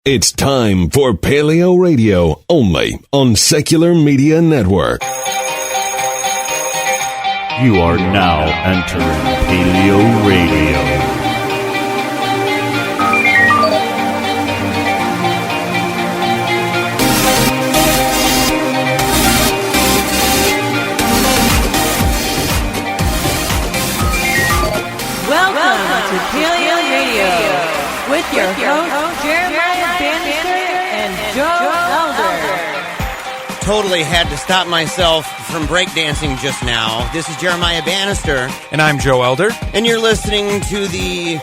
It's time for Paleo Radio, only on Secular Media Network. You are now entering Paleo Radio. Welcome to Paleo Radio with your host, Jeremiah-Bannister and Joe Elder. Totally had to stop myself from breakdancing just now. This is Jeremiah-Bannister. And I'm Joe Elder. And you're listening to the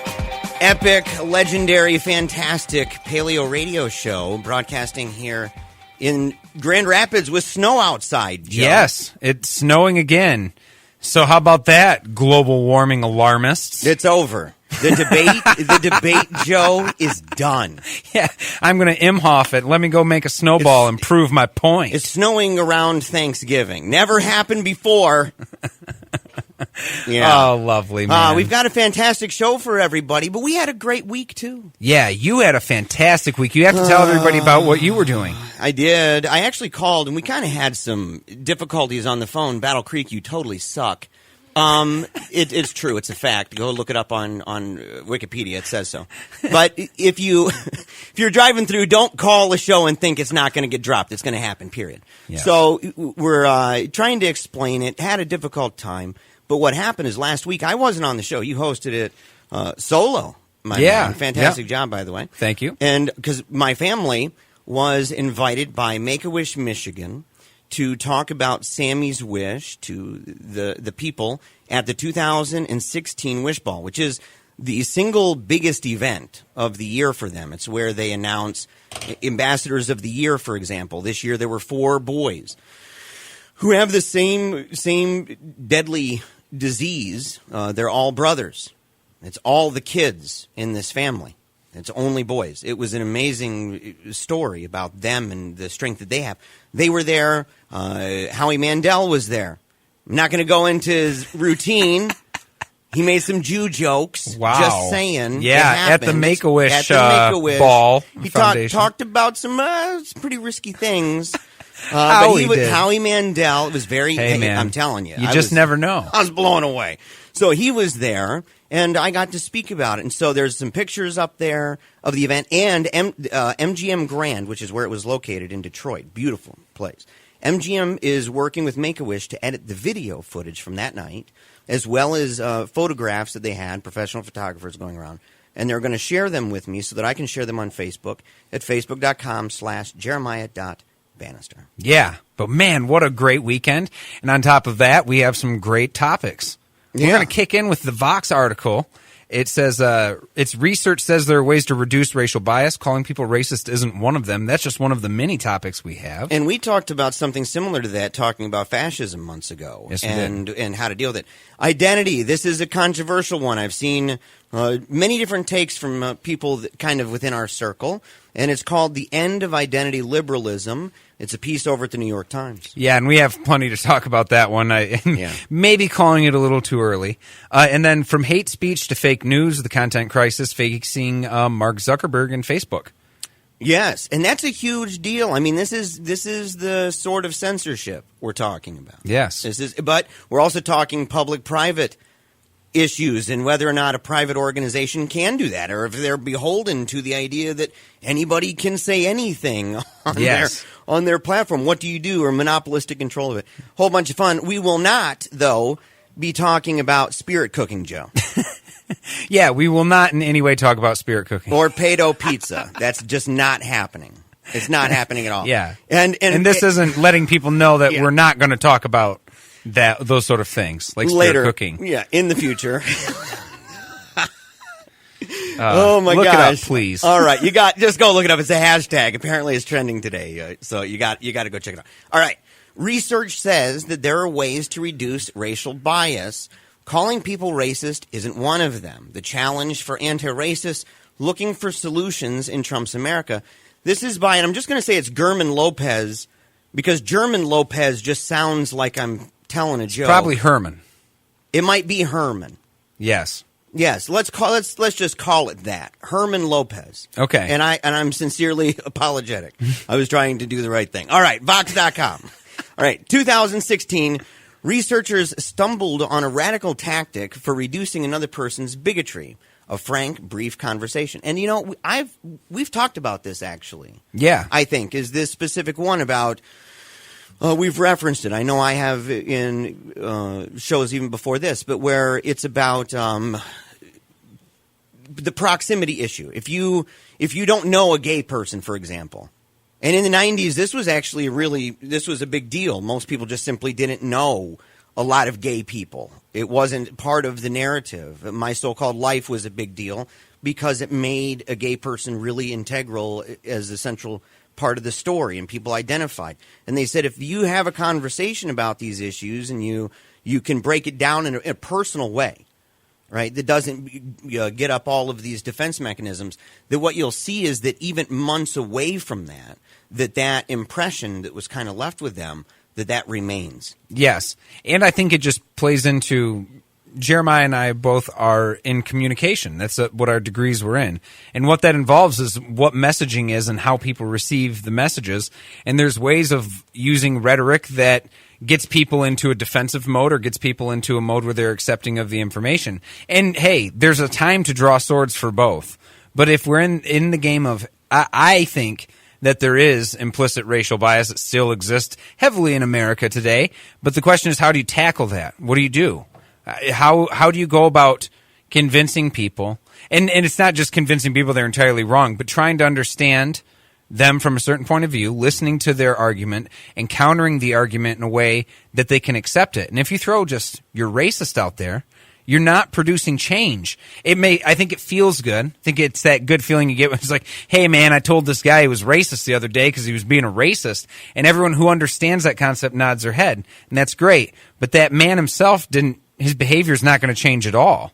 epic, legendary, fantastic Paleo Radio Show, broadcasting here in Grand Rapids with snow outside, Joe. Yes, it's snowing again. So how about that, global warming alarmists? It's over. The debate, Joe, is done. Yeah, I'm going to Imhoff it. Let me go make a snowball and prove my point. It's snowing around Thanksgiving. Never happened before. Yeah. Oh, lovely, man. We've got a fantastic show for everybody, but we had a great week, too. Yeah, you had a fantastic week. You have to tell everybody about what you were doing. I did. I actually called, and we kind of had some difficulties on the phone. Battle Creek, you totally suck. It's true. It's a fact. Go look it up on Wikipedia. It says so. But if you're driving through, don't call the show and think it's not going to get dropped. It's going to happen, period. Yeah. So we're trying to explain it. Had a difficult time. But what happened is last week, I wasn't on the show. You hosted it solo. My man. Fantastic job, by the way. Thank you. And because my family was invited by Make-A-Wish, Michigan, to talk about Sammy's Wish to the people at the 2016 Wish Ball, which is the single biggest event of the year for them. It's where they announce ambassadors of the year, for example. This year there were 4 boys who have the same deadly disease. They're all brothers. It's all the kids in this family. It's only boys. It was an amazing story about them and the strength that they have. They were there. Howie Mandel was there. I'm not going to go into his routine. He made some Jew jokes. Wow. Just saying. Yeah, at the Make-A-Wish ball. He talked about some pretty risky things. But Howie Mandel, it was very, man, I'm telling you. You just never know. I was blown away. So he was there, and I got to speak about it. And so there's some pictures up there of the event, and MGM Grand, which is where it was located in Detroit. Beautiful place. MGM is working with Make-A-Wish to edit the video footage from that night, as well as photographs that they had, professional photographers going around. And they're going to share them with me so that I can share them on Facebook at facebook.com/jeremiah.bannister. Yeah, but man, what a great weekend. And on top of that, we have some great topics. We're going to kick in with the Vox article. It says, its research says there are ways to reduce racial bias. Calling people racist isn't one of them. That's just one of the many topics we have. And we talked about something similar to that, talking about fascism months ago. Yes, and how to deal with it. Identity, this is a controversial one. I've seen many different takes from people kind of within our circle. And it's called The End of Identity Liberalism. It's a piece over at the New York Times. Yeah, and we have plenty to talk about that one. Maybe calling it a little too early. And then from hate speech to fake news, the content crisis facing Mark Zuckerberg and Facebook. Yes, and that's a huge deal. I mean, this is the sort of censorship we're talking about. Yes. But we're also talking public-private issues and whether or not a private organization can do that, or if they're beholden to the idea that anybody can say anything on their platform. What do you do? Or monopolistic control of it. Whole bunch of fun. We will not, though, be talking about spirit cooking, Joe. Yeah, we will not in any way talk about spirit cooking. Or pedo pizza. That's just not happening. It's not happening at all. Yeah. And this isn't letting people know that we're not going to talk about those sort of things, like later, spirit cooking. Yeah, in the future. Oh my gosh! Look it up, please. All right, just go look it up. It's a hashtag. Apparently, it's trending today. So you got to go check it out. All right. Research says that there are ways to reduce racial bias. Calling people racist isn't one of them. The challenge for anti-racists looking for solutions in Trump's America. This is by, and I'm just going to say it's German Lopez, because German Lopez just sounds like I'm telling a joke. Probably Herman. It might be Herman. Yes. Yes, let's just call it that. Herman Lopez. Okay. And I'm sincerely apologetic. I was trying to do the right thing. All right, Vox.com. All right, 2016, researchers stumbled on a radical tactic for reducing another person's bigotry. A frank, brief conversation. And, we've talked about this, actually. Yeah. I think, is this specific one about, we've referenced it. I know I have in shows even before this, but where it's about the proximity issue. If you don't know a gay person, for example, and in the 90s, this was actually this was a big deal. Most people just simply didn't know a lot of gay people. It wasn't part of the narrative. My So-Called Life was a big deal because it made a gay person really integral as a central part of the story, and people identified. And they said if you have a conversation about these issues and you can break it down in a personal way, right, that doesn't get up all of these defense mechanisms, that what you'll see is that even months away from that impression that was kind of left with them, that remains. Yes. And I think it just plays into Jeremiah and I both are in communication. That's what our degrees were in. And what that involves is what messaging is and how people receive the messages. And there's ways of using rhetoric that gets people into a defensive mode or gets people into a mode where they're accepting of the information. And, hey, there's a time to draw swords for both. But if we're in the game of, I think that there is implicit racial bias that still exists heavily in America today. But the question is, how do you tackle that? What do you do? How do you go about convincing people? And it's not just convincing people they're entirely wrong, but trying to understand them from a certain point of view, listening to their argument, and countering the argument in a way that they can accept it. And if you throw just you're racist out there, you're not producing change. I think it feels good. I think it's that good feeling you get when it's like, hey, man, I told this guy he was racist the other day because he was being a racist. And everyone who understands that concept nods their head. And that's great. But that man himself his behavior is not going to change at all.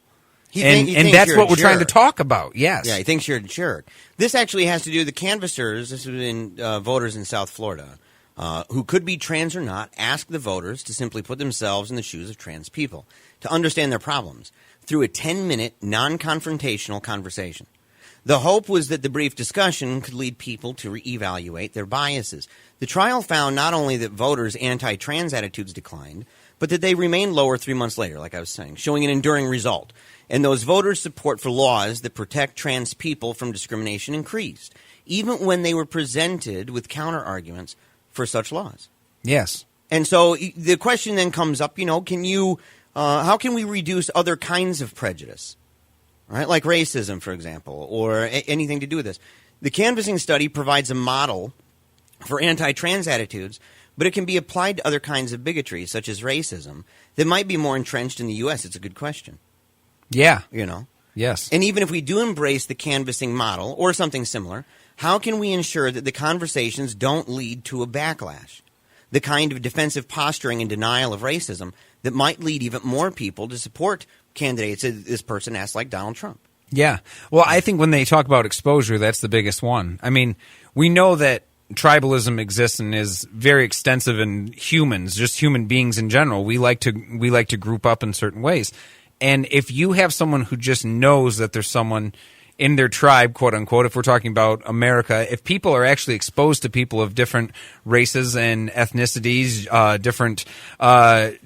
And that's what we're trying to talk about. Yes. Yeah, he thinks you're a jerk. This actually has to do with the canvassers. This was in voters in South Florida who could be trans or not, asked the voters to simply put themselves in the shoes of trans people to understand their problems through a 10-minute non-confrontational conversation. The hope was that the brief discussion could lead people to reevaluate their biases. The trial found not only that voters' anti-trans attitudes declined, but that they remained lower 3 months later, like I was saying, showing an enduring result. And those voters' support for laws that protect trans people from discrimination increased, even when they were presented with counter-arguments for such laws. Yes. And so the question then comes up, how can we reduce other kinds of prejudice, right? Like racism, for example, or anything to do with this. The canvassing study provides a model for anti-trans attitudes, but it can be applied to other kinds of bigotry, such as racism, that might be more entrenched in the U.S. It's a good question. Yeah. Yes. And even if we do embrace the canvassing model or something similar, how can we ensure that the conversations don't lead to a backlash? The kind of defensive posturing and denial of racism that might lead even more people to support candidates this person asked, like Donald Trump. Yeah. Well, I think when they talk about exposure, that's the biggest one. I mean, we know that tribalism exists and is very extensive in humans, just human beings in general. We like to group up in certain ways. And if you have someone who just knows that there's someone in their tribe, quote unquote, if we're talking about America, if people are actually exposed to people of different races and ethnicities, different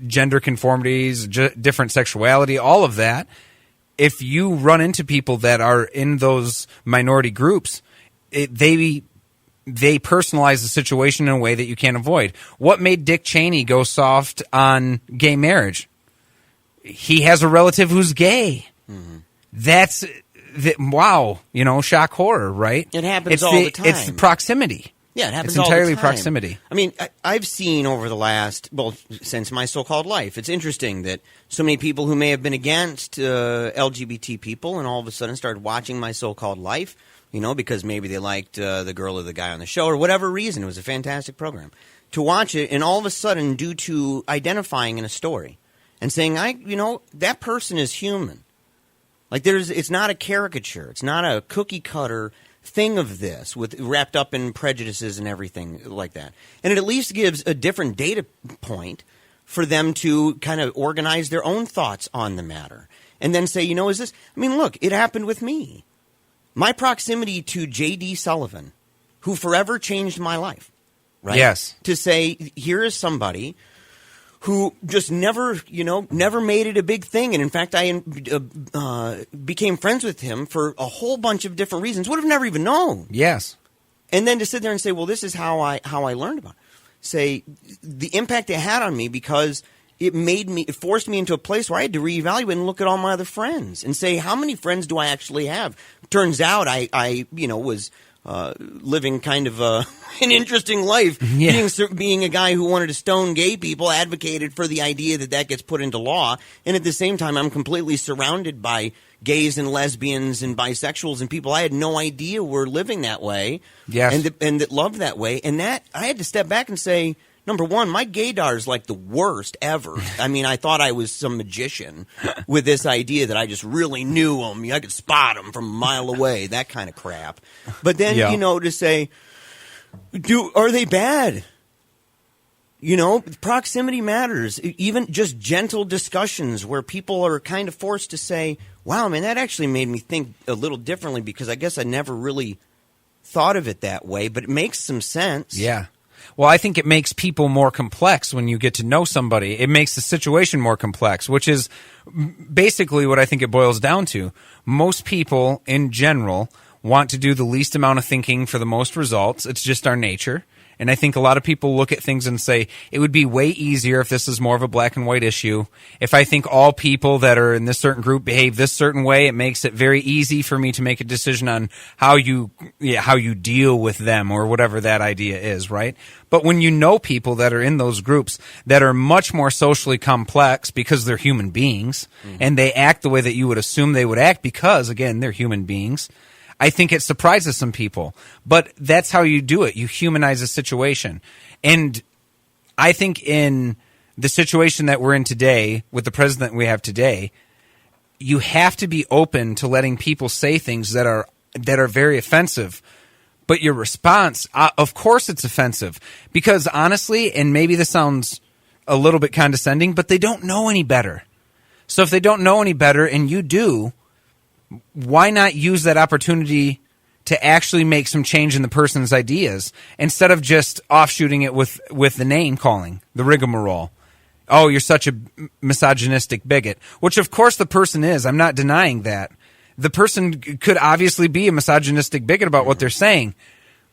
gender conformities, different sexuality, all of that, if you run into people that are in those minority groups, they personalize the situation in a way that you can't avoid. What made Dick Cheney go soft on gay marriage? He has a relative who's gay. Mm-hmm. That's wow, shock horror, right? It happens all the time. It's the proximity. Yeah, it happens all the time. It's entirely proximity. I mean, I've seen over the since My So-Called Life, it's interesting that so many people who may have been against LGBT people and all of a sudden started watching My So-Called Life, because maybe they liked the girl or the guy on the show or whatever reason. It was a fantastic program. To watch it, and all of a sudden, due to identifying in a story and saying, that person is human. Like it's not a caricature. It's not a cookie cutter thing of this wrapped up in prejudices and everything like that. And it at least gives a different data point for them to kind of organize their own thoughts on the matter. and then say, is this? I mean, look, it happened with me. My proximity to J.D. Sullivan, who forever changed my life, right? Yes. To say, here is somebody who just never made it a big thing. And in fact, I became friends with him for a whole bunch of different reasons. Would have never even known. Yes. And then to sit there and say, well, this is how I learned about it. Say the impact it had on me, because it forced me into a place where I had to reevaluate and look at all my other friends and say, how many friends do I actually have? Turns out I was living kind of an interesting life, being a guy who wanted to stone gay people, advocated for the idea that gets put into law, and at the same time I'm completely surrounded by gays and lesbians and bisexuals and people I had no idea were living that way, and that loved that way, and that I had to step back and say, number one, my gaydar is like the worst ever. I mean, I thought I was some magician with this idea that I just really knew them. I could spot them from a mile away, that kind of crap. But then, to say, are they bad? Proximity matters. Even just gentle discussions where people are kind of forced to say, wow, man, that actually made me think a little differently, because I guess I never really thought of it that way, but it makes some sense. Yeah. Well, I think it makes people more complex when you get to know somebody. It makes the situation more complex, which is basically what I think it boils down to. Most people in general want to do the least amount of thinking for the most results. It's just our nature. And I think a lot of people look at things and say, it would be way easier if this is more of a black and white issue. If I think all people that are in this certain group behave this certain way, it makes it very easy for me to make a decision on how you deal with them, or whatever that idea is, right? But when you know people that are in those groups that are much more socially complex because they're human beings, and they act the way that you would assume they would act because, again, they're human beings, I think it surprises some people, but that's how you do it. You humanize a situation. And I think in the situation that we're in today, with the president we have today, you have to be open to letting people say things that are very offensive. But your response, of course it's offensive, because honestly, and maybe this sounds a little bit condescending, but they don't know any better. So if they don't know any better and you do, why not use that opportunity to actually make some change in the person's ideas instead of just offshooting it with the name calling, the rigmarole? Oh, you're such a misogynistic bigot, which of course the person is. I'm not denying that. The person could obviously be a misogynistic bigot about what they're saying,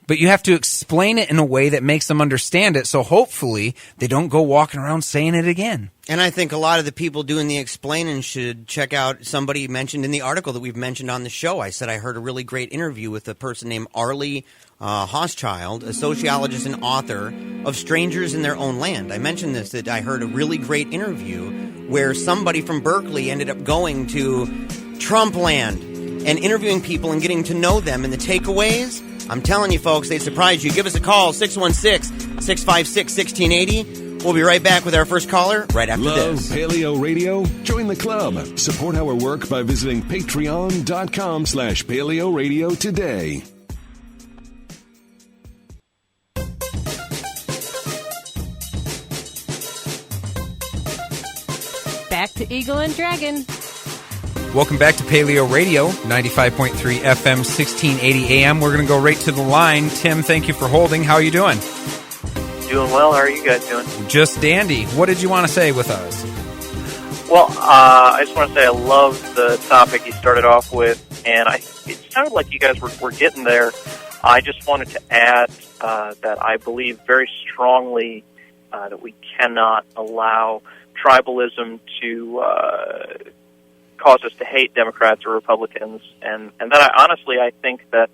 but you have to explain it in a way that makes them understand it, so hopefully they don't go walking around saying it again. And I think a lot of the people doing the explaining should check out, somebody mentioned in the article that we've mentioned on the show. I said I heard a really great interview with a person named Arlie Hochschild, a sociologist and author of Strangers in Their Own Land. I mentioned this, that I heard a really great interview where somebody from Berkeley ended up going to Trump land and interviewing people and getting to know them, and the takeaways, I'm telling you, folks, they surprise you. Give us a call, 616-656-1680. We'll be right back with our first caller right after this. Love Paleo Radio? Join the club. Support our work by visiting patreon.com/Paleo Radio today. Back to Eagle and Dragon. Welcome back to Paleo Radio, 95.3 FM, 1680 AM. We're going to go right to the line. Tim, thank you for holding. How are you doing? Doing well. How are you guys doing? Just dandy. What did you want to say with us? Well, I just want to say I loved the topic you started off with, and it sounded like you guys were getting there. I just wanted to add that I believe very strongly that we cannot allow tribalism to cause us to hate Democrats or Republicans, and that I think that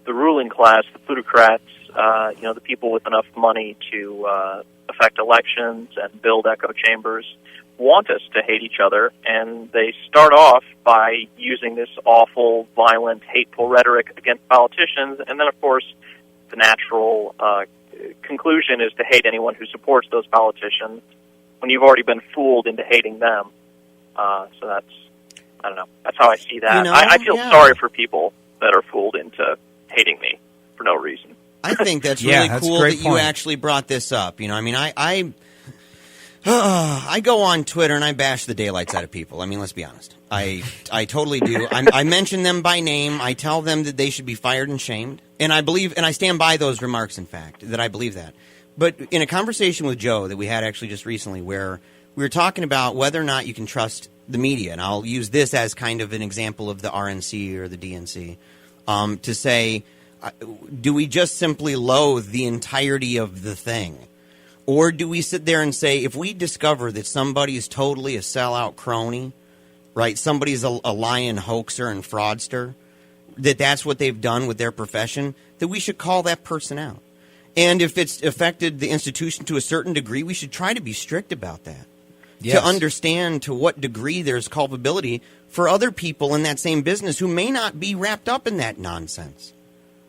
the ruling class, the plutocrats, the people with enough money to affect elections and build echo chambers, want us to hate each other, and they start off by using this awful, violent, hateful rhetoric against politicians, and then, of course, the natural conclusion is to hate anyone who supports those politicians when you've already been fooled into hating them. So that's, I don't know, that's how I see that. I feel sorry for people that are fooled into hating me for no reason. I think that's really cool that you actually brought this up. I I go on Twitter and I bash the daylights out of people. I mean, let's be honest. I totally do. I mention them by name. I tell them that they should be fired and shamed. And I believe, and I stand by those remarks, in fact, that I believe that. But in a conversation with Joe that we had actually just recently where we were talking about whether or not you can trust the media, and I'll use this as kind of an example of the RNC or the DNC, to say, do we just simply loathe the entirety of the thing? Or do we sit there and say, if we discover that somebody is totally a sellout crony, right, somebody's a lying hoaxer and fraudster, that's what they've done with their profession, that we should call that person out. And if it's affected the institution to a certain degree, we should try to be strict about that. Yes. To understand to what degree there's culpability for other people in that same business who may not be wrapped up in that nonsense.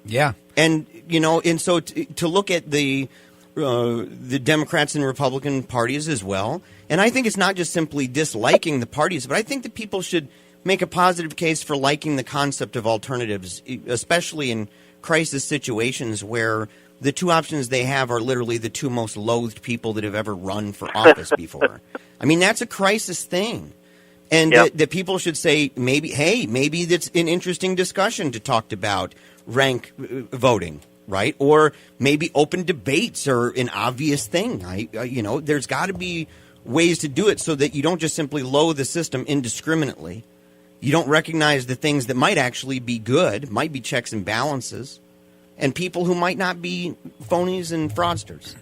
Yeah. And, and so to look at the Democrats and Republican parties as well. And I think it's not just simply disliking the parties, but I think that people should make a positive case for liking the concept of alternatives, especially in crisis situations where the two options they have are literally the two most loathed people that have ever run for office before. I mean, that's a crisis thing. And that people should say, maybe that's an interesting discussion to talk about rank voting. Right? Or maybe open debates are an obvious thing. There's got to be ways to do it so that you don't just simply loathe the system indiscriminately. You don't recognize the things that might actually be good, might be checks and balances, and people who might not be phonies and fraudsters.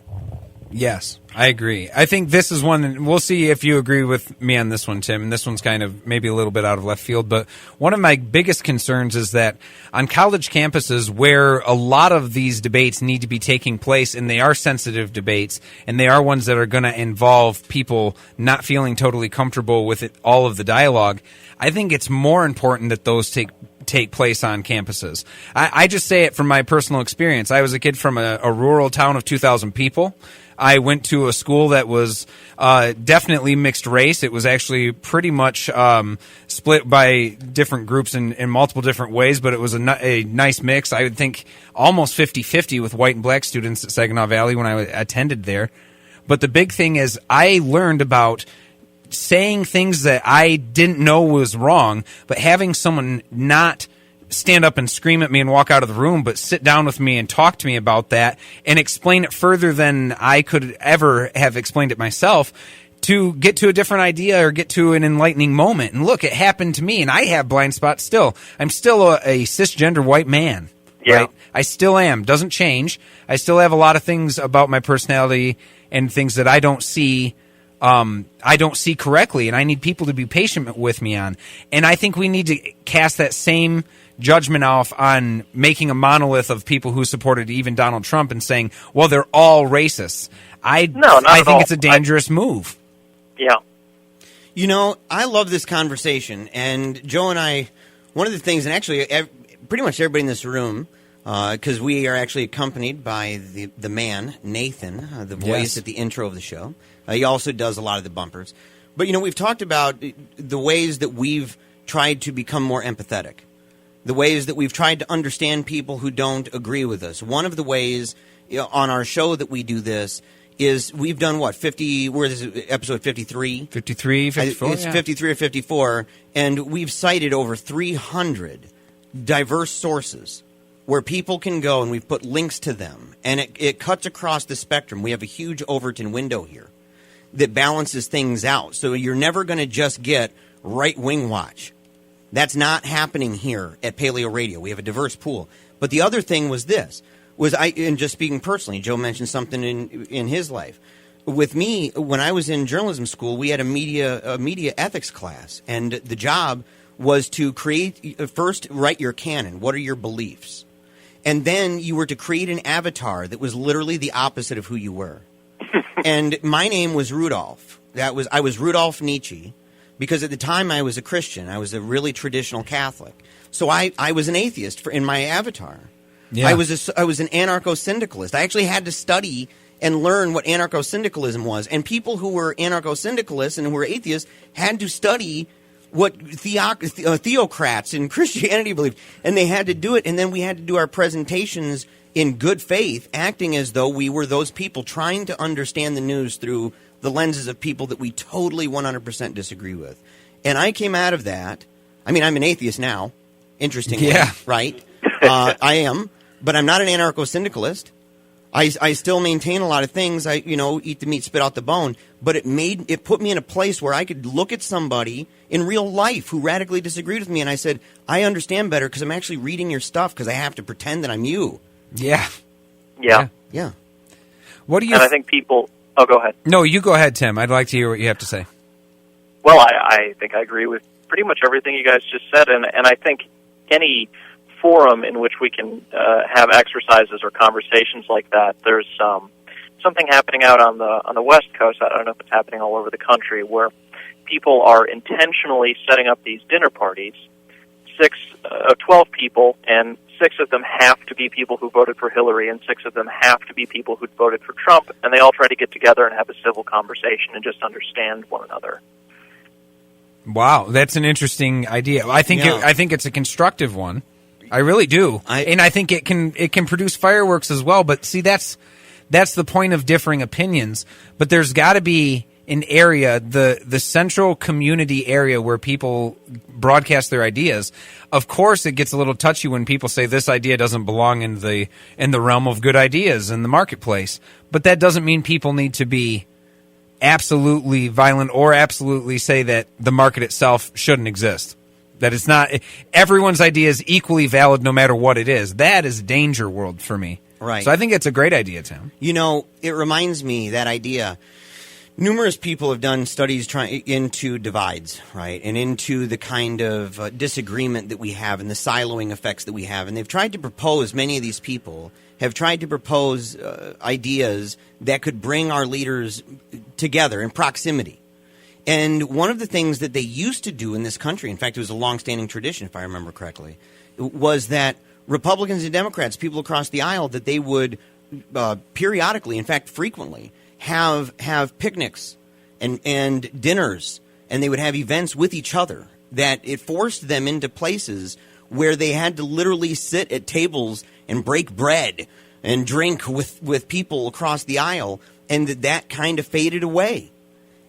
Yes, I agree. I think this is one, and we'll see if you agree with me on this one, Tim, and this one's kind of maybe a little bit out of left field, but one of my biggest concerns is that on college campuses where a lot of these debates need to be taking place, and they are sensitive debates, and they are ones that are going to involve people not feeling totally comfortable with all of the dialogue, I think it's more important that those take place on campuses. I just say it from my personal experience. I was a kid from a rural town of 2,000 people. I went to a school that was definitely mixed race. It was actually pretty much split by different groups in multiple different ways, but it was a nice mix. I would think almost 50-50 with white and black students at Saginaw Valley when I attended there. But the big thing is I learned about saying things that I didn't know was wrong, but having someone not stand up and scream at me and walk out of the room, but sit down with me and talk to me about that and explain it further than I could ever have explained it myself to get to a different idea or get to an enlightening moment. And look, it happened to me, and I have blind spots still. I'm still a cisgender white man. Yeah. Right? I still am. Doesn't change. I still have a lot of things about my personality and things that I don't see correctly, and I need people to be patient with me on. And I think we need to cast that same judgment off on making a monolith of people who supported even Donald Trump and saying, well, they're all racists. I think it's a dangerous move. Yeah. I love this conversation, and Joe and I, one of the things, and actually pretty much everybody in this room, because we are actually accompanied by the man, Nathan, the voice at the intro of the show. He also does a lot of the bumpers. But, we've talked about the ways that we've tried to become more empathetic, the ways that we've tried to understand people who don't agree with us. One of the ways on our show that we do this is we've done what, 50, where is it, episode 53? 53, 54, It's 53 or 54, and we've cited over 300 diverse sources where people can go, and we've put links to them, and it cuts across the spectrum. We have a huge Overton window here that balances things out. So you're never going to just get right-wing watch. That's not happening here at Paleo Radio. We have a diverse pool. But the other thing was this, and just speaking personally, Joe mentioned something in his life. With me, when I was in journalism school, we had a media ethics class, and the job was to first write your canon. What are your beliefs? And then you were to create an avatar that was literally the opposite of who you were. And my name was Rudolph. I was Rudolph Nietzsche, because at the time I was a Christian. I was a really traditional Catholic. So I was an atheist in my avatar. Yeah. I was an anarcho-syndicalist. I actually had to study and learn what anarcho-syndicalism was. And people who were anarcho-syndicalists and who were atheists had to study what theocrats in Christianity believed. And they had to do it, and then we had to do our presentations in good faith, acting as though we were those people trying to understand the news through the lenses of people that we totally 100% disagree with. And I came out of that. I mean, I'm an atheist now, interestingly, right? I am, but I'm not an anarcho-syndicalist. I still maintain a lot of things. I, eat the meat, spit out the bone. But it put me in a place where I could look at somebody in real life who radically disagreed with me, and I said, I understand better because I'm actually reading your stuff because I have to pretend that I'm you. Yeah. What do you? And I think people. Oh, go ahead. No, you go ahead, Tim. I'd like to hear what you have to say. Well, I think I agree with pretty much everything you guys just said, and I think any forum in which we can have exercises or conversations like that, there's something happening out on the West Coast. I don't know if it's happening all over the country, where people are intentionally setting up these dinner parties, 12 people, and 6 of them have to be people who voted for Hillary, and 6 of them have to be people who voted for Trump, and they all try to get together and have a civil conversation and just understand one another. Wow, that's an interesting idea. I think it's a constructive one. I really do, and I think it can produce fireworks as well. But see, that's the point of differing opinions. But there's got to be an area, the central community area where people broadcast their ideas. Of course, it gets a little touchy when people say this idea doesn't belong in the realm of good ideas in the marketplace. But that doesn't mean people need to be absolutely violent or absolutely say that the market itself shouldn't exist. That it's not everyone's idea is equally valid no matter what it is. That is danger world for me. Right. So I think it's a great idea, Tim. It reminds me, that idea. Numerous people have done studies into divides, right, and into the kind of disagreement that we have and the siloing effects that we have. And they've tried to propose, many of these people have tried to propose ideas that could bring our leaders together in proximity. And one of the things that they used to do in this country, in fact, it was a longstanding tradition, if I remember correctly, was that Republicans and Democrats, people across the aisle, that they would periodically, in fact, frequently, have picnics and dinners, and they would have events with each other, that it forced them into places where they had to literally sit at tables and break bread and drink with people across the aisle, and that kind of faded away.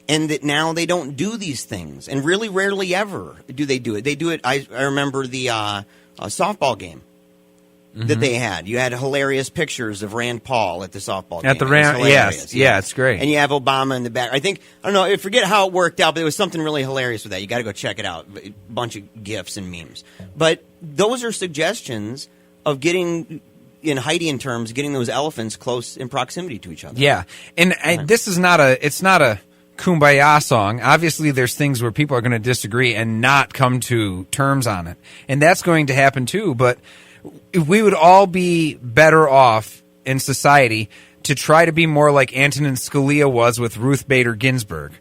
And that now they don't do these things, and really rarely ever do they do it. They do it. I remember the softball game that they had. You had hilarious pictures of Rand Paul at the softball game. At the Rand, yes, it's great. And you have Obama in the back. I don't know, I forget how it worked out, but there was something really hilarious with that. You got to go check it out. A bunch of GIFs and memes. But those are suggestions of getting, in Heidian terms, getting those elephants close in proximity to each other. Yeah, and this is not a kumbaya song. Obviously, there's things where people are going to disagree and not come to terms on it. And that's going to happen too. But we would all be better off in society to try to be more like Antonin Scalia was with Ruth Bader Ginsburg,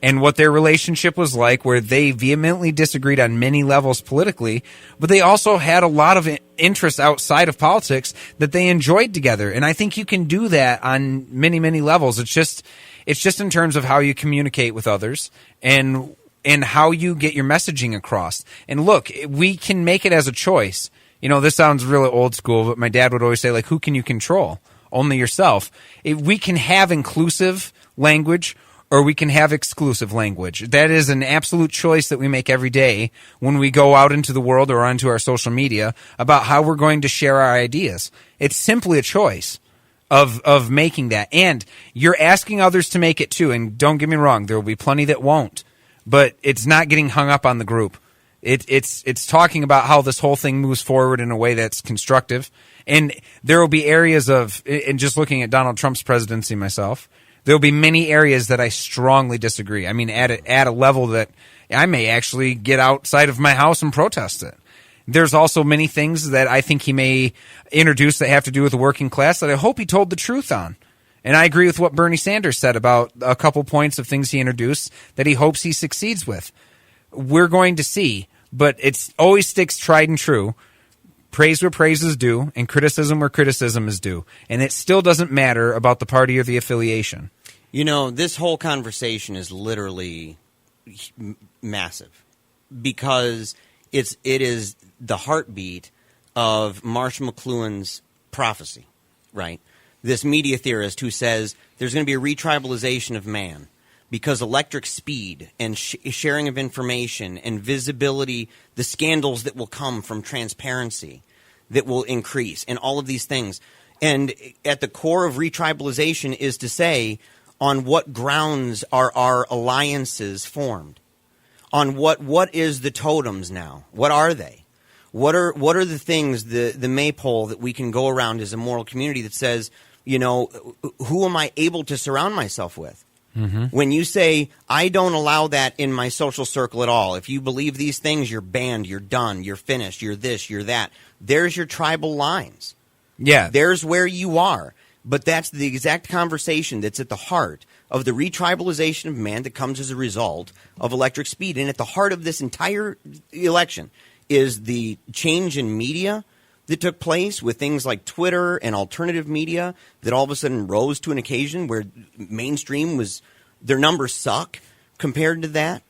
and what their relationship was like, where they vehemently disagreed on many levels politically, but they also had a lot of interests outside of politics that they enjoyed together. And I think you can do that on many, many levels. It's just in terms of how you communicate with others and how you get your messaging across. And look, we can make it as a choice. This sounds really old school, but my dad would always say, who can you control? Only yourself. We can have inclusive language, or we can have exclusive language. That is an absolute choice that we make every day when we go out into the world or onto our social media about how we're going to share our ideas. It's simply a choice of making that. And you're asking others to make it too. And don't get me wrong, there will be plenty that won't. But it's not getting hung up on the group. It's talking about how this whole thing moves forward in a way that's constructive. And there will be areas and just looking at Donald Trump's presidency myself, there will be many areas that I strongly disagree. I mean, at a level that I may actually get outside of my house and protest it. There's also many things that I think he may introduce that have to do with the working class that I hope he told the truth on. And I agree with what Bernie Sanders said about a couple points of things he introduced that he hopes he succeeds with. We're going to see, but it always sticks tried and true. Praise where praise is due, and criticism where criticism is due. And it still doesn't matter about the party or the affiliation. This whole conversation is literally massive because it is the heartbeat of Marshall McLuhan's prophecy, right? This media theorist who says there's going to be a retribalization of man. because electric speed and sharing of information and visibility, the scandals that will come from transparency that will increase, and all of these things. And at the core of retribalization is to say, on what grounds are our alliances formed? On what is the totems now? What are they? What are the things, the maypole that we can go around as a moral community that says, who am I able to surround myself with? Mm-hmm. When you say, I don't allow that in my social circle at all. If you believe these things, you're banned, you're done, you're finished, you're this, you're that. There's your tribal lines. Yeah. There's where you are. But that's the exact conversation that's at the heart of the retribalization of man that comes as a result of electric speed. And at the heart of this entire election is the change in media that took place with things like Twitter and alternative media that all of a sudden rose to an occasion where mainstream their numbers suck compared to that.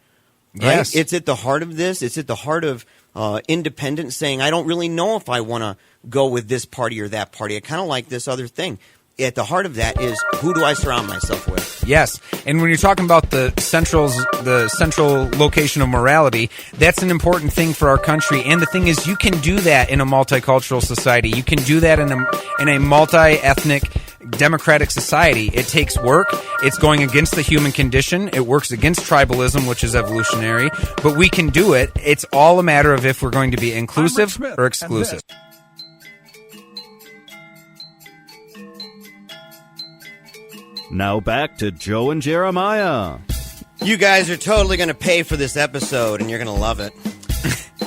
Right? Yes. It's at the heart of this. It's at the heart of independents saying, I don't really know if I want to go with this party or that party. I kind of like this other thing. At the heart of that is, who do I surround myself with? Yes, and when you're talking about the central location of morality, that's an important thing for our country. And the thing is, you can do that in a multicultural society. You can do that in a multi-ethnic, democratic society. It takes work. It's going against the human condition. It works against tribalism, which is evolutionary. But we can do it. It's all a matter of if we're going to be inclusive or exclusive. Now back to Joe and Jeremiah. You guys are totally going to pay for this episode, and you're going to love it.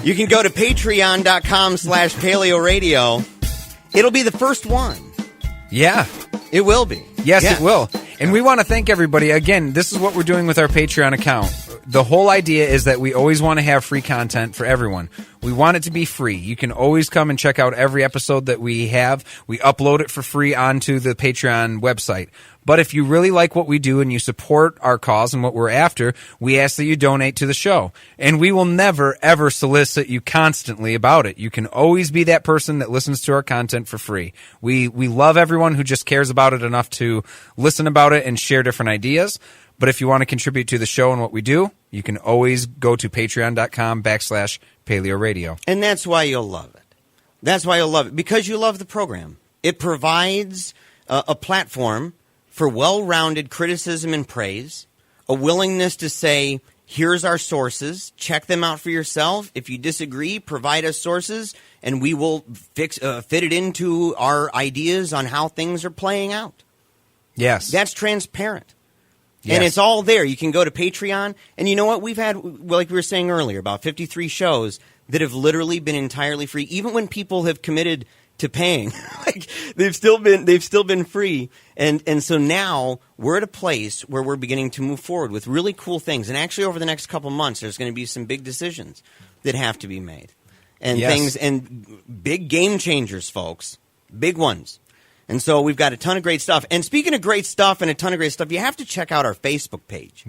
You can go to patreon.com/PaleoRadio. It'll be the first one. Yeah. It will be. Yes, yeah. It will. And we want to thank everybody. Again, this is what we're doing with our Patreon account. The whole idea is that we always want to have free content for everyone. We want it to be free. You can always come and check out every episode that we have. We upload it for free onto the Patreon website. But if you really like what we do and you support our cause and what we're after, we ask that you donate to the show. And we will never, ever solicit you constantly about it. You can always be that person that listens to our content for free. We love everyone who just cares about it enough to listen about it and share different ideas. But if you want to contribute to the show and what we do, you can always go to patreon.com/PaleoRadio. And that's why you'll love it. That's why you'll love it. Because you love the program. It provides a platform for well-rounded criticism and praise, a willingness to say, here's our sources, check them out for yourself. If you disagree, provide us sources, and we will fit it into our ideas on how things are playing out. Yes. That's transparent. Yes. And it's all there. You can go to Patreon, and you know what? We've had, like we were saying earlier, about 53 shows that have literally been entirely free, even when people have committed to paying. Like, they've still been free. And so now we're at a place where we're beginning to move forward with really cool things. And actually over the next couple months, there's going to be some big decisions that have to be made. And things, and big game changers, folks. Big ones. And so we've got a ton of great stuff. And speaking of great stuff and a ton of great stuff, you have to check out our Facebook page.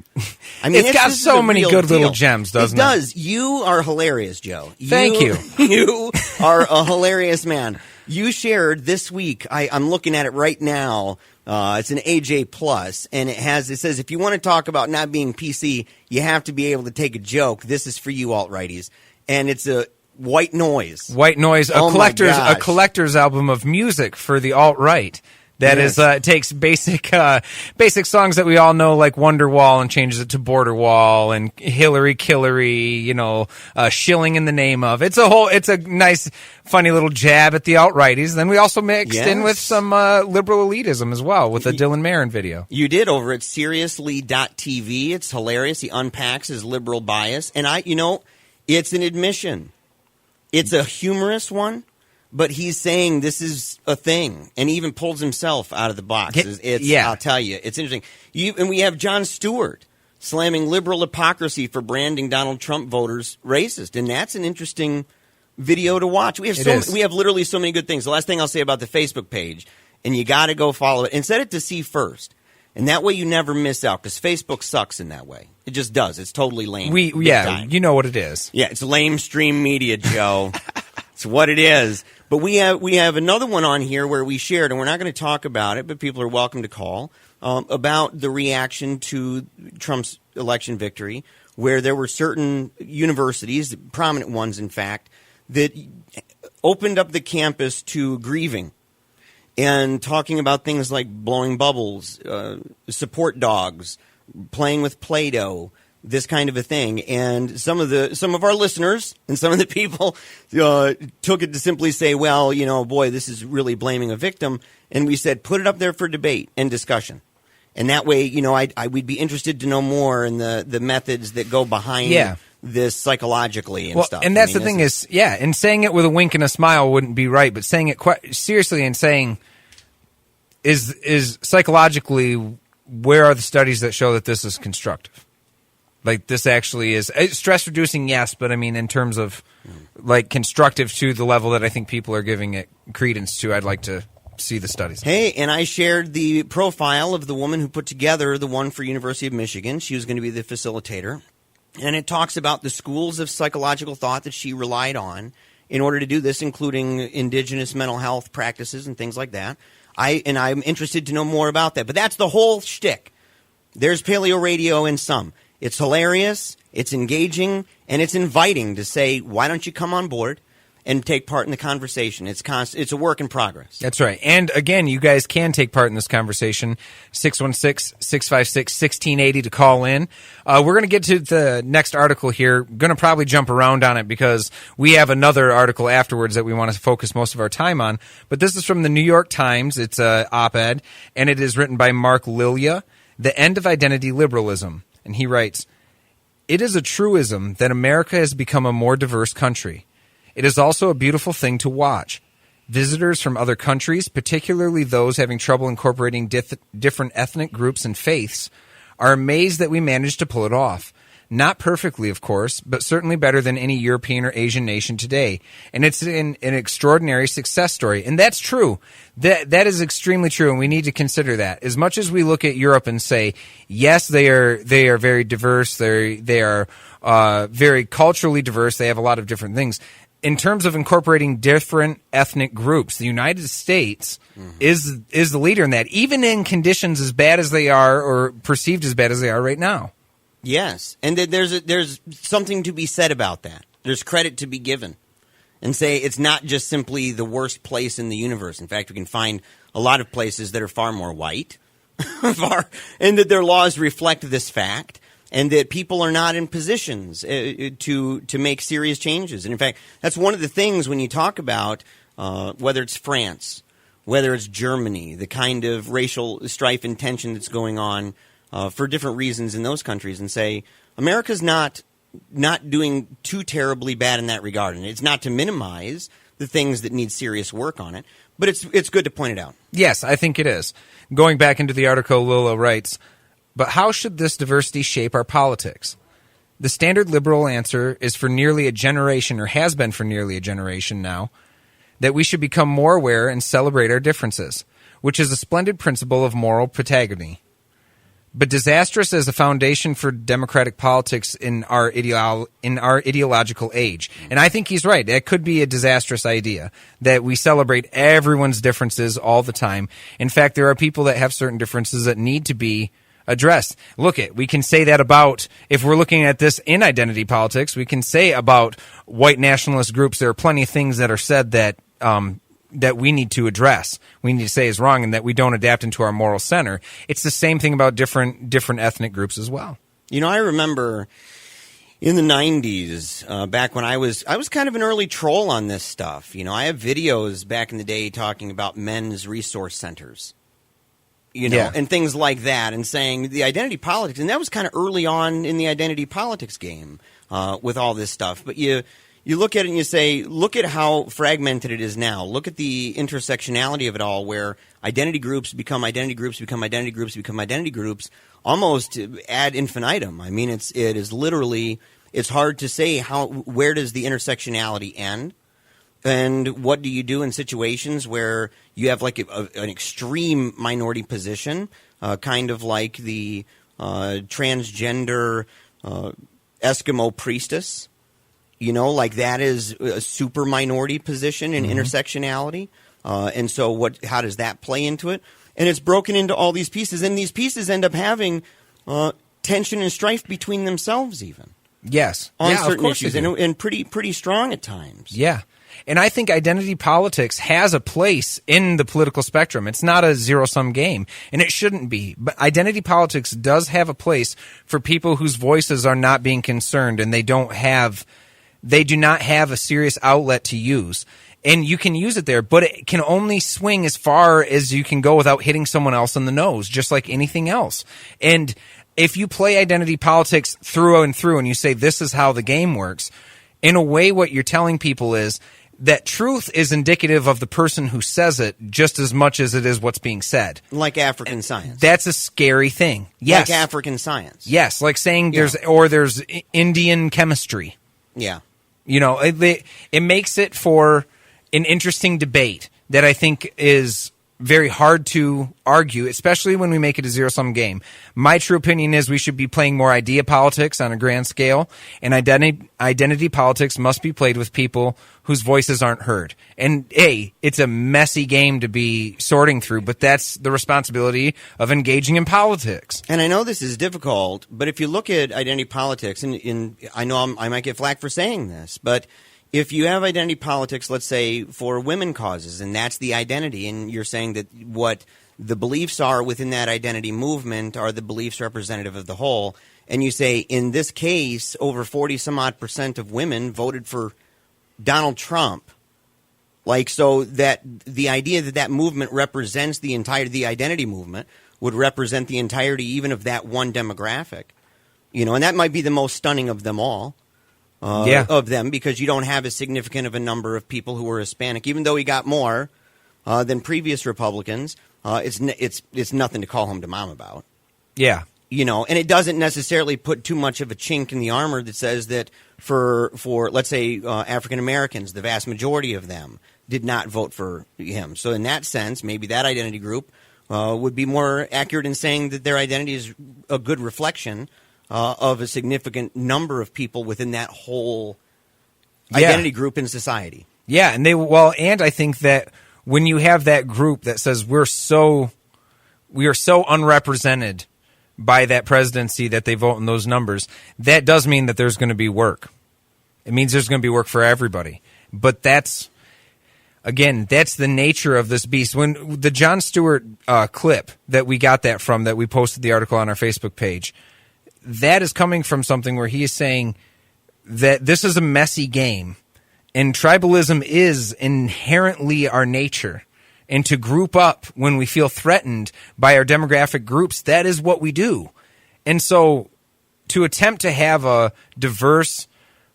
I mean, it's got so many good little gems, doesn't it? It does. You are hilarious, Joe. Thank you. You are a hilarious man. You shared this week, I'm looking at it right now, it's an AJ Plus, and it says, if you want to talk about not being PC, you have to be able to take a joke. This is for you, alt-righties. And it's a White Noise. White Noise, a collector's album of music for the alt-right. That is, takes basic songs that we all know, like Wonderwall, and changes it to Border Wall and Hillary Killery, shilling in the name of. It's a nice, funny little jab at the alt-righties. Then we also mixed in with some liberal elitism as well with a Dylan Marin video. You did over at seriously.tv. It's hilarious. He unpacks his liberal bias. And it's an admission. It's a humorous one. But he's saying this is a thing, and he even pulls himself out of the box. I'll tell you, it's interesting. And we have Jon Stewart slamming liberal hypocrisy for branding Donald Trump voters racist, and that's an interesting video to watch. We have literally so many good things. The last thing I'll say about the Facebook page, and you got to go follow it and set it to see first, and that way you never miss out, because Facebook sucks in that way. It just does. It's totally lame. You know what it is. Yeah, it's lame stream media, Joe. It's what it is. But we have another one on here where we shared, and we're not going to talk about it, but people are welcome to call, about the reaction to Trump's election victory, where there were certain universities, prominent ones in fact, that opened up the campus to grieving and talking about things like blowing bubbles, support dogs, playing with Play-Doh, this kind of a thing. And some of our listeners and some of the people took it to simply say, well, boy, this is really blaming a victim. And we said, put it up there for debate and discussion. And that way, we'd be interested to know more in the methods that go behind this psychologically and stuff. And that's the thing is, and saying it with a wink and a smile wouldn't be right, but saying it quite seriously and saying, is psychologically, where are the studies that show that this is constructive? Like, this actually is stress reducing, yes, but I mean, in terms of like constructive to the level that I think people are giving it credence to, I'd like to see the studies. Hey, and I shared the profile of the woman who put together the one for University of Michigan. She was going to be the facilitator. And it talks about the schools of psychological thought that she relied on in order to do this, including indigenous mental health practices and things like that. I'm interested to know more about that. But that's the whole shtick. There's Paleo Radio in some. It's hilarious, it's engaging, and it's inviting to say, why don't you come on board and take part in the conversation? It's a work in progress. That's right. And again, you guys can take part in this conversation. 616-656-1680 to call in. We're going to get to the next article here. Going to probably jump around on it because we have another article afterwards that we want to focus most of our time on. But this is from the New York Times. It's an op-ed, and it is written by Mark Lilia, The End of Identity Liberalism. And he writes, "It is a truism that America has become a more diverse country. It is also a beautiful thing to watch. Visitors from other countries, particularly those having trouble incorporating different ethnic groups and faiths, are amazed that we managed to pull it off. Not perfectly, of course, but certainly better than any European or Asian nation today. And it's an extraordinary success story." And that's true. That is extremely true, and we need to consider that. As much as we look at Europe and say, yes, they are very diverse, they are very culturally diverse, they have a lot of different things. In terms of incorporating different ethnic groups, the United States is the leader in that, even in conditions as bad as they are or perceived as bad as they are right now. Yes, and there's something to be said about that. There's credit to be given, and say it's not just simply the worst place in the universe. In fact, we can find a lot of places that are far more white, and that their laws reflect this fact, and that people are not in positions to make serious changes. And in fact, that's one of the things when you talk about whether it's France, whether it's Germany, the kind of racial strife and tension that's going on for different reasons in those countries, and say America's not doing too terribly bad in that regard. And it's not to minimize the things that need serious work on it, but it's good to point it out. Yes, I think it is. Going back into the article, Lolo writes, "But how should this diversity shape our politics? The standard liberal answer is for nearly a generation, or has been for nearly a generation now, that we should become more aware and celebrate our differences, which is a splendid principle of moral protagony. But disastrous as a foundation for democratic politics in our ideological age." And I think he's right. It could be a disastrous idea that we celebrate everyone's differences all the time. In fact, there are people that have certain differences that need to be addressed. We can say that about, if we're looking at this in identity politics, we can say about white nationalist groups, there are plenty of things that are said that we need to address, we need to say is wrong, and that we don't adapt into our moral center. It's the same thing about different ethnic groups as well. I remember in the 90s, back when I was kind of an early troll on this stuff. I have videos back in the day talking about men's resource centers, and things like that, and saying the identity politics, and that was kind of early on in the identity politics game with all this stuff. But you look at it and you say, look at how fragmented it is now. Look at the intersectionality of it all, where identity groups become identity groups, become identity groups, become identity groups, almost ad infinitum. I mean, it is literally, it's hard to say where does the intersectionality end, and what do you do in situations where you have like an extreme minority position, kind of like the transgender Eskimo priestess. Like that is a super minority position in intersectionality. And so how does that play into it? And it's broken into all these pieces, and these pieces end up having tension and strife between themselves even. Yes. On yeah, certain issues, and pretty strong at times. Yeah. And I think identity politics has a place in the political spectrum. It's not a zero-sum game, and it shouldn't be. But identity politics does have a place for people whose voices are not being concerned, and they do not have a serious outlet to use. And you can use it there, but it can only swing as far as you can go without hitting someone else in the nose, just like anything else. And if you play identity politics through and through and you say this is how the game works, in a way what you're telling people is that truth is indicative of the person who says it just as much as it is what's being said. Like African science. That's a scary thing. Yes. Like African science. Yes, like saying there's Indian chemistry. Yeah. It makes it for an interesting debate that I think is very hard to argue, especially when we make it a zero-sum game. My true opinion is we should be playing more idea politics on a grand scale, and identity politics must be played with people whose voices aren't heard. And, it's a messy game to be sorting through, but that's the responsibility of engaging in politics. And I know this is difficult, but if you look at identity politics, and I know I might get flack for saying this, but if you have identity politics, let's say, for women causes, and that's the identity, and you're saying that what the beliefs are within that identity movement are the beliefs representative of the whole, and you say, in this case, over 40-some-odd% of women voted for Donald Trump. So that the idea that movement represents the identity movement would represent the entirety even of that one demographic. And that might be the most stunning of them all. Of them, because you don't have as significant of a number of people who are Hispanic, even though he got more than previous Republicans. It's nothing to call home to mom about. Yeah, and it doesn't necessarily put too much of a chink in the armor that says that for let's say African Americans, the vast majority of them did not vote for him. So in that sense, maybe that identity group would be more accurate in saying that their identity is a good reflection of a significant number of people within that whole identity group in society. Yeah, and I think that when you have that group that says we are so unrepresented by that presidency that they vote in those numbers, that does mean that there's going to be work. It means there's going to be work for everybody. But that's the nature of this beast. When the Jon Stewart clip that we got that from, that we posted the article on our Facebook page, that is coming from something where he is saying that this is a messy game, and tribalism is inherently our nature. And to group up when we feel threatened by our demographic groups, that is what we do. And so to attempt to have a diverse,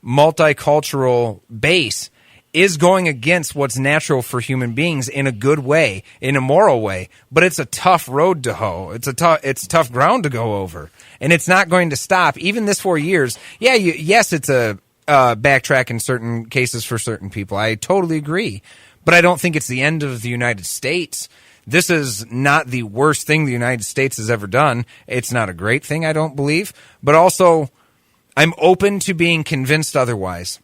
multicultural base is going against what's natural for human beings in a good way, in a moral way. But it's a tough road to hoe. It's tough ground to go over. And it's not going to stop. Even this 4 years, yes, it's a backtrack in certain cases for certain people. I totally agree. But I don't think it's the end of the United States. This is not the worst thing the United States has ever done. It's not a great thing, I don't believe. But also, I'm open to being convinced otherwise.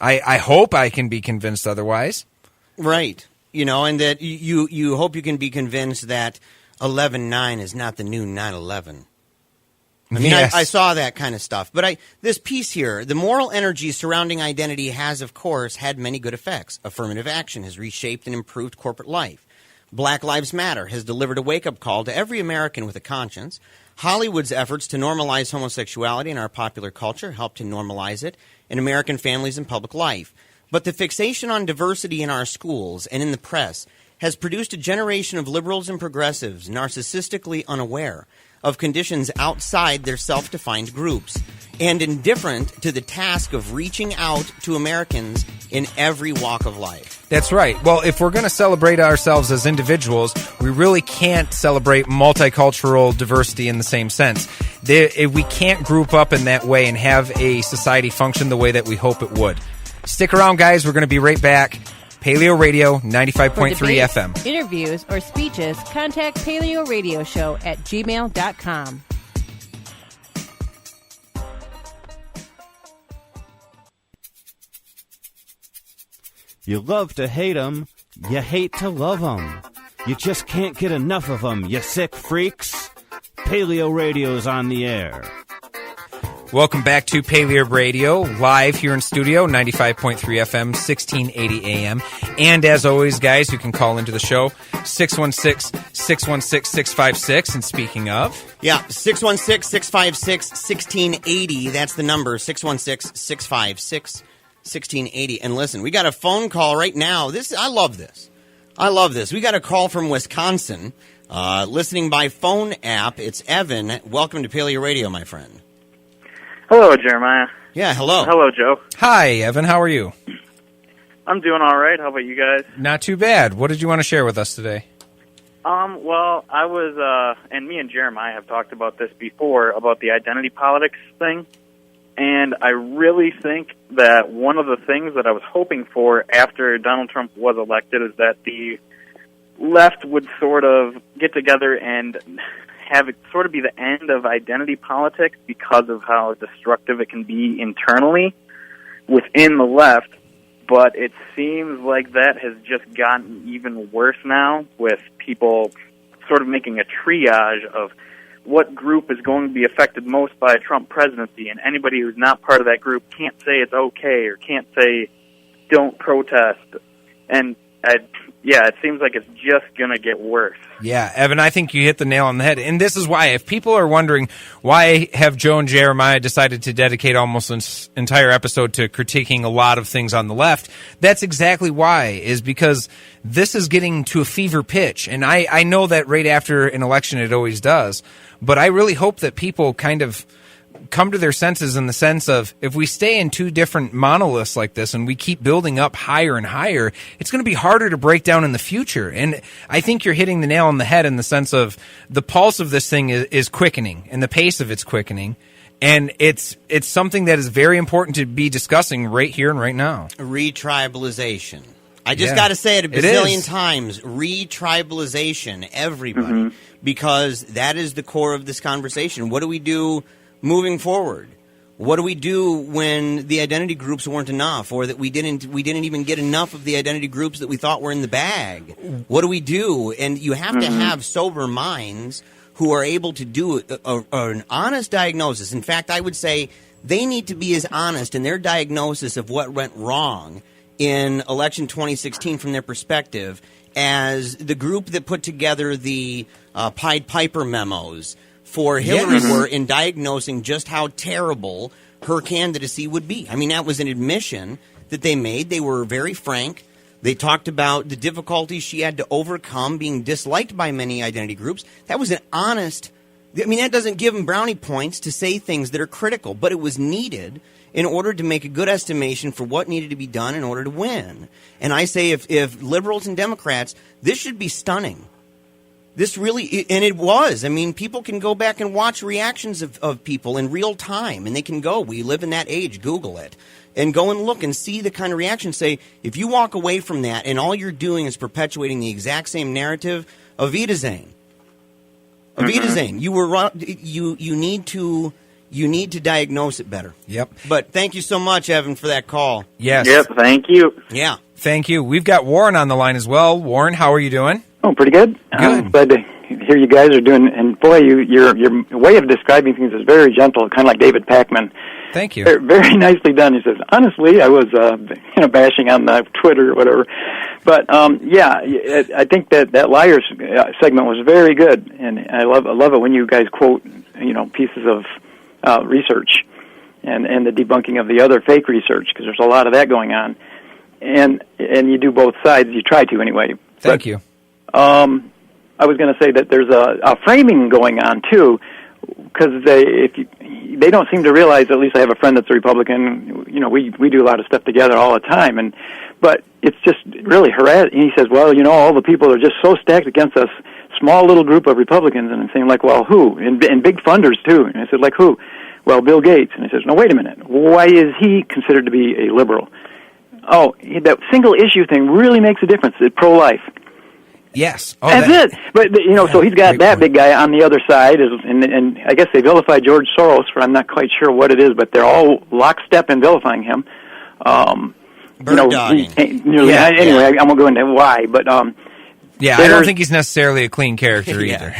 I hope I can be convinced otherwise. Right. And that you hope you can be convinced that 11/9 is not the new 9/11. I mean, yes. I saw that kind of stuff. But this piece here, the moral energy surrounding identity has, of course, had many good effects. Affirmative action has reshaped and improved corporate life. Black Lives Matter has delivered a wake-up call to every American with a conscience. Hollywood's efforts to normalize homosexuality in our popular culture helped to normalize it in American families and public life. But the fixation on diversity in our schools and in the press has produced a generation of liberals and progressives narcissistically unaware of conditions outside their self-defined groups and indifferent to the task of reaching out to Americans in every walk of life. That's right. Well, if we're going to celebrate ourselves as individuals, we really can't celebrate multicultural diversity in the same sense. We can't group up in that way and have a society function the way that we hope it would. Stick around, guys. We're going to be right back. Paleo Radio, 95.3 FM. Interviews or speeches, contact Paleo Radio Show at gmail.com. You love to hate 'em, you hate to love 'em. You just can't get enough of 'em, you sick freaks. Paleo Radio's on the air. Welcome back to Paleo Radio, live here in studio, 95.3 FM, 1680 AM. And as always, guys, you can call into the show, 616-616-656. And speaking of... Yeah, 616-656-1680. That's the number, 616-656-1680. And listen, we got a phone call right now. I love this. We got a call from Wisconsin, listening by phone app. It's Evan. Welcome to Paleo Radio, my friend. Hello, Jeremiah. Yeah, hello. Hello, Joe. Hi, Evan. How are you? I'm doing all right. How about you guys? Not too bad. What did you want to share with us today? Well, I was, and me and Jeremiah have talked about this before, about the identity politics thing. And I really think that one of the things that I was hoping for after Donald Trump was elected is that the left would sort of get together and have it sort of be the end of identity politics because of how destructive it can be internally within the left. But it seems like that has just gotten even worse now, with people sort of making a triage of what group is going to be affected most by a Trump presidency, and anybody who's not part of that group can't say it's okay or can't say don't protest. And it seems like it's just going to get worse. Yeah, Evan, I think you hit the nail on the head. And this is why, if people are wondering why have Joe and Jeremiah decided to dedicate almost an entire episode to critiquing a lot of things on the left, that's exactly why, is because this is getting to a fever pitch. And I know that right after an election it always does, but I really hope that people kind of come to their senses in the sense of, if we stay in two different monoliths like this and we keep building up higher and higher, it's going to be harder to break down in the future. And I think you're hitting the nail on the head in the sense of the pulse of this thing is quickening, and the pace of it's quickening. And it's something that is very important to be discussing right here and right now. Retribalization. I just got to say it a bazillion times. Retribalization, everybody. Because that is the core of this conversation. What do we do moving forward? What do we do when the identity groups weren't enough, or that we didn't even get enough of the identity groups that we thought were in the bag? What do we do? And you have to have sober minds who are able to do an honest diagnosis. In fact, I would say they need to be as honest in their diagnosis of what went wrong in election 2016 from their perspective as the group that put together the Pied Piper memos for Hillary were in diagnosing just how terrible her candidacy would be. I mean, that was an admission that they made. They were very frank. They talked about the difficulties she had to overcome being disliked by many identity groups. That was an honest, I mean, that doesn't give them brownie points to say things that are critical, but it was needed in order to make a good estimation for what needed to be done in order to win. And I say if liberals and Democrats, this should be stunning. This really, and it was. I mean, people can go back and watch reactions of people in real time, and they can go, we live in that age, Google it, and go and look and see the kind of reaction. Say, if you walk away from that and all you're doing is perpetuating the exact same narrative, Avita Zane. You were you need to diagnose it better. Yep. But thank you so much, Evan, for that call. Yes. Yep, thank you. Yeah. Thank you. We've got Warren on the line as well. Warren, how are you doing? Oh, pretty good. Good. Glad to hear you guys are doing. And boy, your way of describing things is very gentle, kind of like David Pakman. Thank you. Very nicely done. He says, honestly, I was bashing on Twitter or whatever, but I think that liars segment was very good, and I love it when you guys quote pieces of research and the debunking of the other fake research, because there's a lot of that going on, and you do both sides. You try to anyway. Thank you. I was going to say that there's a framing going on too, because they don't seem to realize. At least I have a friend that's a Republican. We do a lot of stuff together all the time, but it's just really harassing. He says, well, all the people are just so stacked against us, small little group of Republicans, and I'm saying, like, well, who? And big funders too. And I said, like, who? Well, Bill Gates. And he says, no, wait a minute. Why is he considered to be a liberal? Oh, that single issue thing really makes a difference. It's pro-life. Yes. Oh, that's it. But, so he's got that big guy on the other side, and I guess they vilify George Soros for, I'm not quite sure what it is, but they're all lockstep in vilifying him. Bird-dogging. Anyway, I won't go into why, but I don't think he's necessarily a clean character either.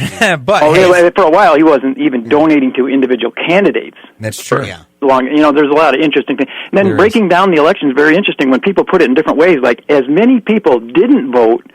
But for a while, he wasn't even donating to individual candidates. That's true. Yeah. There's a lot of interesting things. And then breaking down the election is very interesting when people put it in different ways. Like, as many people didn't vote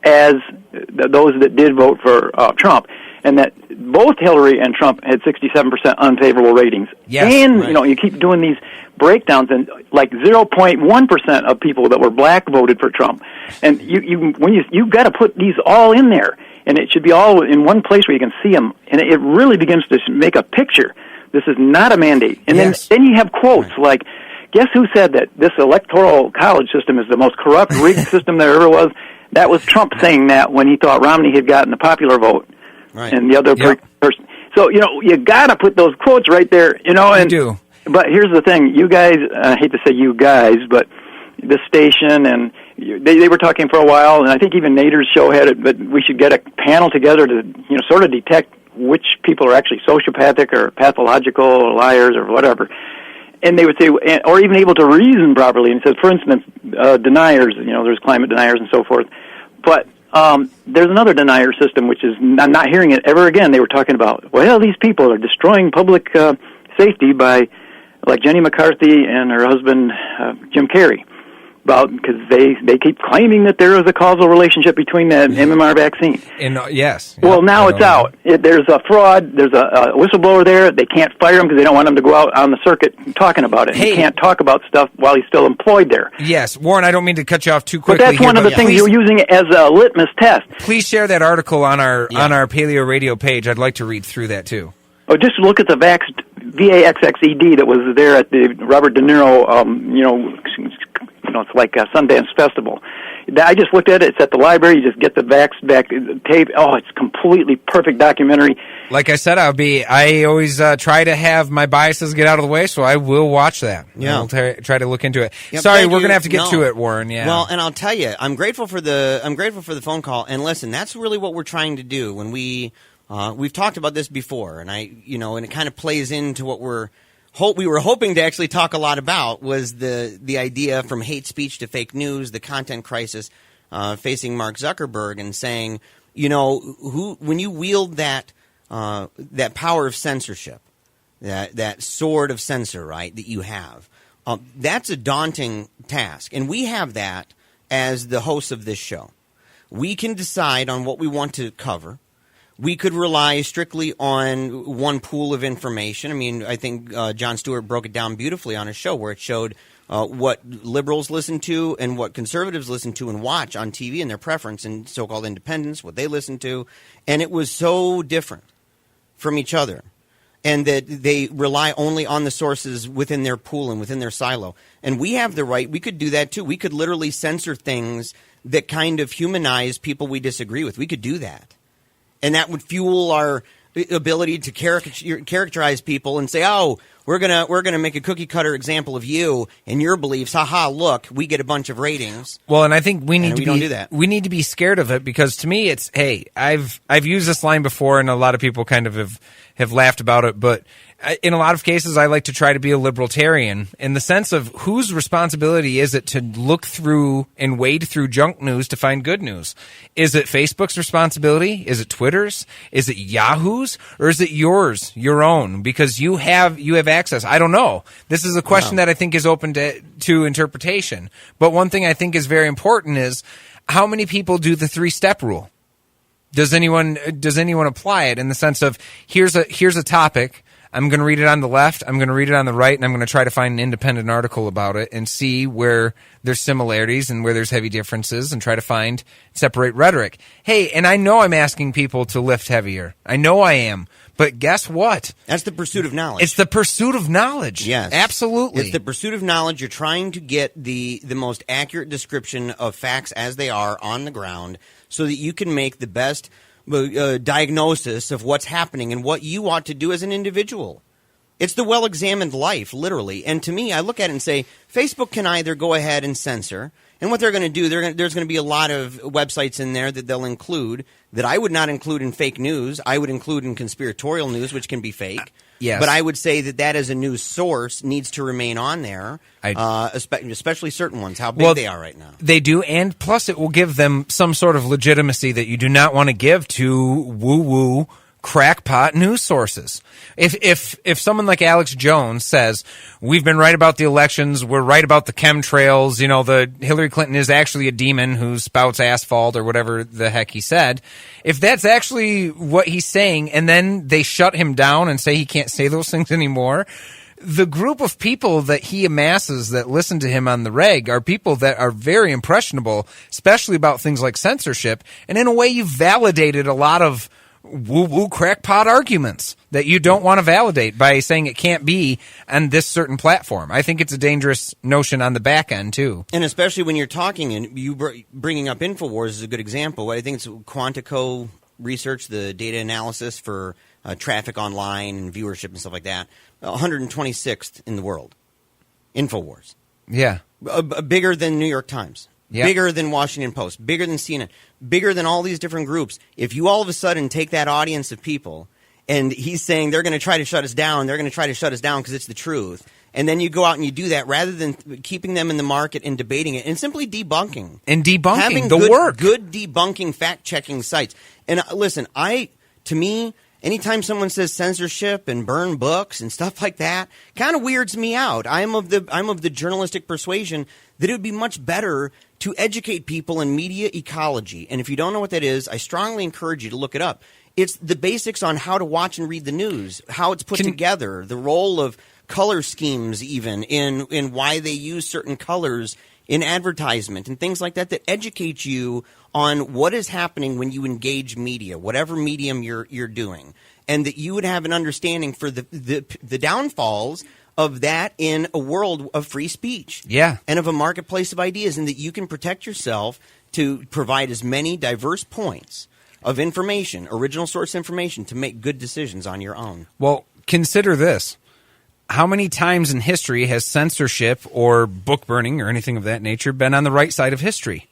as those that did vote for Trump, and that both Hillary and Trump had 67% unfavorable ratings. Yes, and you keep doing these breakdowns, and like 0.1% of people that were black voted for Trump. And you've got to put these all in there, and it should be all in one place where you can see them, and it really begins to make a picture. This is not a mandate. And then you have quotes like, guess who said that this electoral college system is the most corrupt, rigged system there ever was? That was Trump saying that when he thought Romney had gotten the popular vote. Right. And the other person. So, you got to put those quotes right there, and I do. But here's the thing, you guys, I hate to say you guys, but this station, and they were talking for a while, and I think even Nader's show had it, but we should get a panel together to, sort of detect which people are actually sociopathic or pathological or liars or whatever. And they would say, or even able to reason properly. And it says, for instance, deniers, there's climate deniers and so forth. But there's another denier system, which is, I'm not hearing it ever again. They were talking about, these people are destroying public safety by, like Jenny McCarthy and her husband, Jim Carrey, because they keep claiming that there is a causal relationship between the MMR vaccine. Yes. Well, now it's out. There's a fraud. There's a whistleblower there. They can't fire him because they don't want him to go out on the circuit talking about it. He can't talk about stuff while he's still employed there. Yes. Warren, I don't mean to cut you off too quickly. But that's one of the things you're using it as a litmus test. Please share that article on our Paleo Radio page. I'd like to read through that, too. Oh, just look at the VAXXED that was there at the Robert De Niro, it's like a Sundance Festival. I just looked at it. It's at the library. You just get the back tape. Oh, it's completely perfect documentary. Like I said, I always try to have my biases get out of the way, so I will watch that. Yeah, I'll try to look into it. Yep, sorry, we're gonna have to get to it, Warren. Yeah. Well, and I'll tell you, I'm grateful for the phone call. And listen, that's really what we're trying to do when we've talked about this before, and and it kind of plays into what we were hoping to actually talk a lot about was the idea from hate speech to fake news, the content crisis facing Mark Zuckerberg, and saying, when you wield that power of censorship, that sword of censor, right, that you have, that's a daunting task, and we have that as the hosts of this show. We can decide on what we want to cover. We could rely strictly on one pool of information. I mean, I think Jon Stewart broke it down beautifully on his show where it showed what liberals listen to and what conservatives listen to and watch on TV and their preference, and so-called independents, what they listen to. And it was so different from each other, and that they rely only on the sources within their pool and within their silo. And we have the right. We could do that, too. We could literally censor things that kind of humanize people we disagree with. We could do that. And that would fuel our ability to characterize people and say, "Oh, we're gonna make a cookie cutter example of you and your beliefs. Ha, look, we get a bunch of ratings." Well, and I think we need to don't do that. We need to be scared of it, because to me, it's I've used this line before, and a lot of people kind of have laughed about it, but in a lot of cases, I like to try to be a libertarian in the sense of whose responsibility is it to look through and wade through junk news to find good news? Is it Facebook's responsibility? Is it Twitter's? Is it Yahoo's? Or is it yours, your own? Because you have access. I don't know. This is a question that I think is open to interpretation. But one thing I think is very important is how many people do the 3-step rule? Does anyone apply it in the sense of here's a topic, I'm going to read it on the left, I'm going to read it on the right, and I'm going to try to find an independent article about it and see where there's similarities and where there's heavy differences and try to separate rhetoric. Hey, and I know I'm asking people to lift heavier. I know I am. But guess what? That's the pursuit of knowledge. It's the pursuit of knowledge. Yes. Absolutely. It's the pursuit of knowledge. You're trying to get the most accurate description of facts as they are on the ground so that you can make the best diagnosis of what's happening and what you ought to do as an individual. It's the well-examined life, literally. And to me, I look at it and say, Facebook can either go ahead and censor, and what they're going to do, there's going to be a lot of websites in there that they'll include that I would not include in fake news. I would include in conspiratorial news, which can be fake. Yes. But I would say that as a news source needs to remain on there, especially certain ones, how big they are right now. They do, and plus it will give them some sort of legitimacy that you do not want to give to woo-woo crackpot news sources. If someone like Alex Jones says, we've been right about the elections, we're right about the chemtrails, the Hillary Clinton is actually a demon who spouts asphalt or whatever the heck he said, if that's actually what he's saying and then they shut him down and say he can't say those things anymore, the group of people that he amasses that listen to him on the reg are people that are very impressionable, especially about things like censorship, and in a way you've validated a lot of woo-woo crackpot arguments that you don't want to validate by saying it can't be on this certain platform. I think it's a dangerous notion on the back end, too. And especially when you're talking, and you bringing up InfoWars is a good example. I think it's Quantico research, the data analysis for traffic online and viewership and stuff like that. 126th in the world. InfoWars. Yeah. Bigger than New York Times. Yep. Bigger than Washington Post, bigger than CNN, bigger than all these different groups. If you all of a sudden take that audience of people and he's saying they're going to try to shut us down, because it's the truth, and then you go out and you do that rather than keeping them in the market and debating it and simply debunking. And debunking having the work. Good debunking, fact-checking sites. And listen, to me, anytime someone says censorship and burn books and stuff like that, kind of weirds me out. I'm of the journalistic persuasion that it would be much better to educate people in media ecology. And if you don't know what that is, I strongly encourage you to look it up. It's the basics on how to watch and read the news, how it's put together, the role of color schemes even in why they use certain colors in advertisement and things like that educate you on what is happening when you engage media, whatever medium you're doing, and that you would have an understanding for the downfalls of that in a world of free speech, and of a marketplace of ideas, and that you can protect yourself to provide as many diverse points of information, original source information, to make good decisions on your own. Well, consider this. How many times in history has censorship or book burning or anything of that nature been on the right side of history?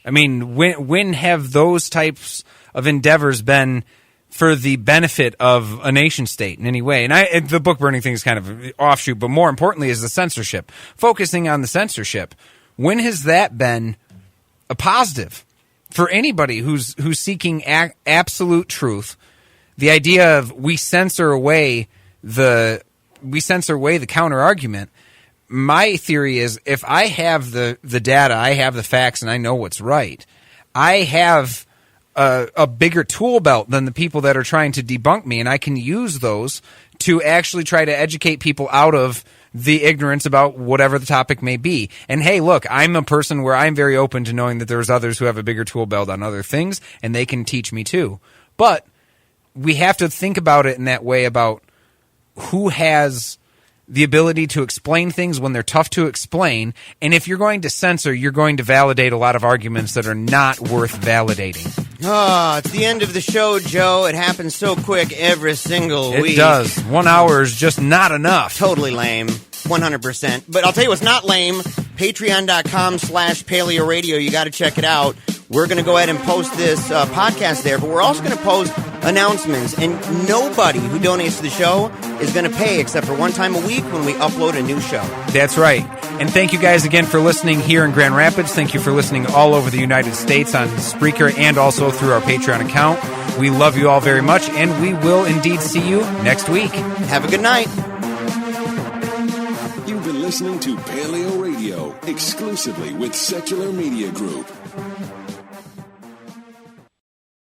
I mean, when have those types of endeavors been for the benefit of a nation state in any way? And the book burning thing is kind of an offshoot, but more importantly is the censorship. Focusing on the censorship, when has that been a positive for anybody who's seeking absolute truth? The idea of we censor away the counter argument. My theory is if I have the data, I have the facts, and I know what's right, I have a bigger tool belt than the people that are trying to debunk me, and I can use those to actually try to educate people out of the ignorance about whatever the topic may be. And hey, look, I'm a person where I'm very open to knowing that there's others who have a bigger tool belt on other things, and they can teach me too. But we have to think about it in that way about who has the ability to explain things when they're tough to explain. And if you're going to censor, you're going to validate a lot of arguments that are not worth validating. It's the end of the show, Joe. It happens so quick every single week. It does. 1 hour is just not enough. Totally lame. 100%. But I'll tell you what's not lame. Patreon.com/PaleoRadio. You got to check it out. We're going to go ahead and post this podcast there, but we're also going to post announcements. And nobody who donates to the show is going to pay except for one time a week when we upload a new show. That's right. And thank you guys again for listening here in Grand Rapids. Thank you for listening all over the United States on Spreaker and also through our Patreon account. We love you all very much, and we will indeed see you next week. Have a good night. You've been listening to Paleo Radio, exclusively with Secular Media Group.